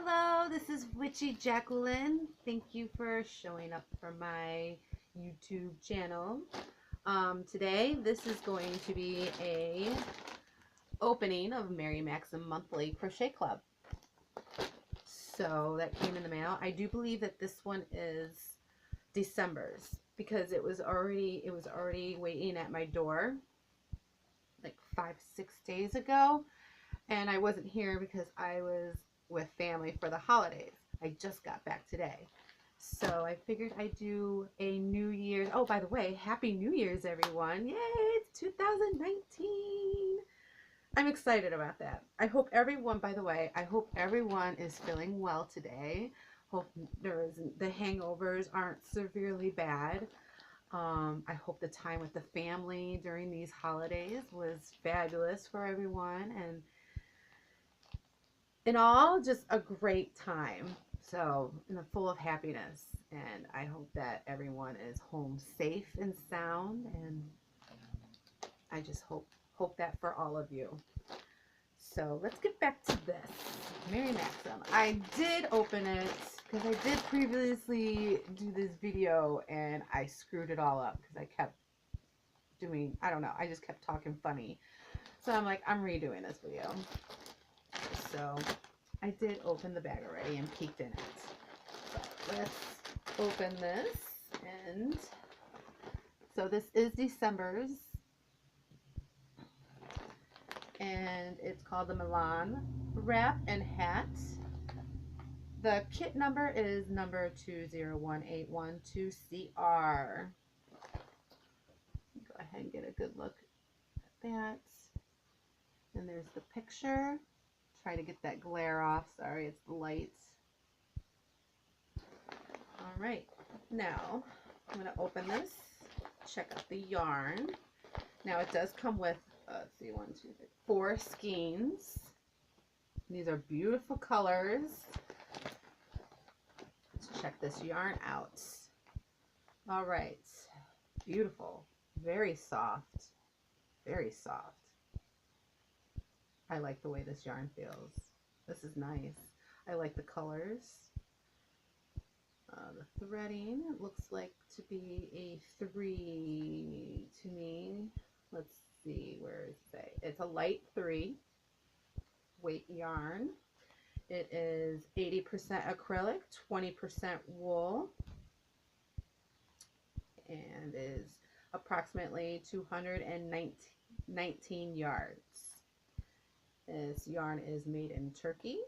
Hello, this is Witchy Jacqueline. Thank you for showing up for my YouTube channel. Today, this is going to be a opening of Mary Maxim Monthly Crochet Club. So that came in the mail. I do believe that this one is December's because it was already waiting at my door like 5-6 days ago, and I wasn't here because I was with family for the holidays. I just got back today. So I figured I'd do a New Year's. Oh, by the way, Happy New Year's, everyone. Yay, it's 2019. I'm excited about that. I hope everyone, by the way, I hope everyone is feeling well today. Hope the hangovers aren't severely bad. I hope the time with the family during these holidays was fabulous for everyone, and in all, just a great time. So, full of happiness, and I hope that everyone is home safe and sound, and I just hope that for all of you. So let's get back to this Mary Maxim. I did open it because I did previously do this video and I screwed it all up because I kept doing, I don't know, I just kept talking funny. So I'm like, I'm redoing this video. So I did open the bag already and peeked in it. But let's open this. And so this is December's. And it's called the Milan Wrap and Hat. The kit number is number 201812CR. Go ahead and get a good look at that. And there's the picture. Try to get that glare off. Sorry, it's the lights. All right, now I'm going to open this, check out the yarn. Now it does come with, let's see, 1, 2, 3, 4 skeins. These are beautiful colors. Let's check this yarn out. All right, beautiful, very soft, very soft. I like the way this yarn feels. This is nice. I like the colors. The threading, it looks like to be a 3 to me. Let's see, where is it? It's a light 3 weight yarn. It is 80% acrylic, 20% wool, and is approximately 219 yards. This yarn is made in Turkey.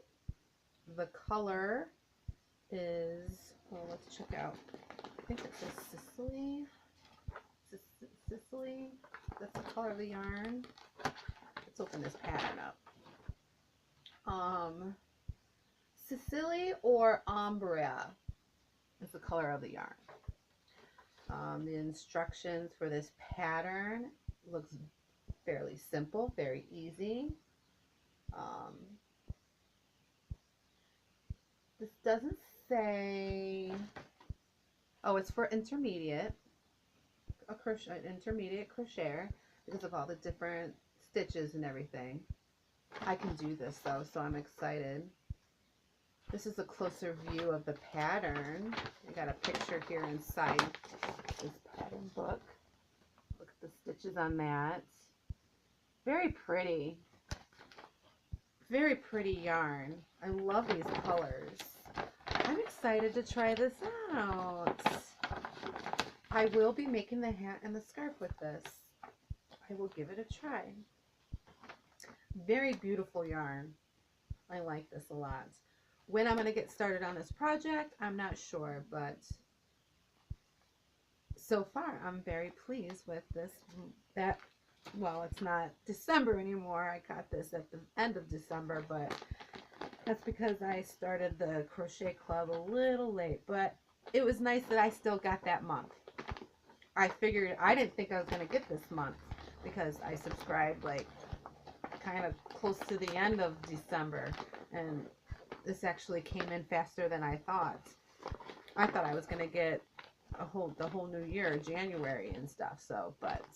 The color is, well, let's check out. I think it says Sicily. Sicily. That's the color of the yarn. Let's open this pattern up. Sicily or Umbria is the color of the yarn. The instructions for this pattern looks fairly simple, very easy. This doesn't say, oh, it's for intermediate, intermediate crocheter because of all the different stitches and everything. I can do this though, so I'm excited. This is a closer view of the pattern. I got a picture here inside this pattern book. Look at the stitches on that. Very pretty. Very pretty yarn. I love these colors. I'm excited to try this out. I will be making the hat and the scarf with this. I will give it a try. Very beautiful yarn. I like this a lot. When I'm going to get started on this project, I'm not sure, but so far I'm very pleased with this. Well, it's not December anymore. I got this at the end of December, but that's because I started the crochet club a little late, but it was nice that I still got that month. I figured, I didn't think I was going to get this month because I subscribed like kind of close to the end of December, and this actually came in faster than I thought. I thought I was going to get the whole new year, January and stuff, so, but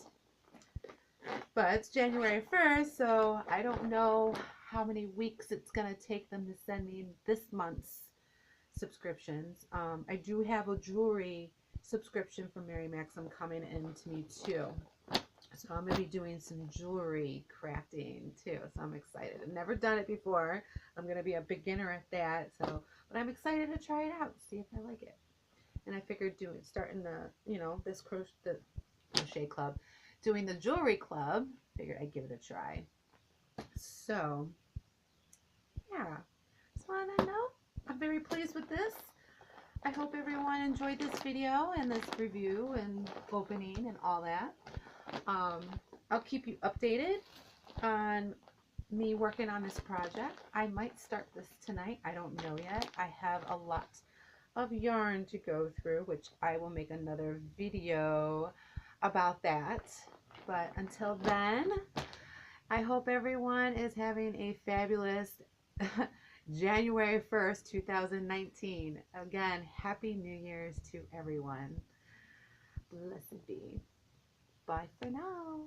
it's January 1st, so I don't know how many weeks it's going to take them to send me this month's subscriptions. I do have a jewelry subscription from Mary Maxim coming in to me too. So I'm going to be doing some jewelry crafting too. So I'm excited. I've never done it before. I'm going to be a beginner at that. So, but I'm excited to try it out, see if I like it. And I figured starting the, this crochet club, doing the jewelry club, figured I'd give it a try. So, yeah. So on that note, I'm very pleased with this. I hope everyone enjoyed this video and this review and opening and all that. I'll keep you updated on me working on this project. I might start this tonight. I don't know yet. I have a lot of yarn to go through, which I will make another video about that. But until then, I hope everyone is having a fabulous January 1st, 2019. Again, Happy New Year's to everyone. Blessed be. Bye for now.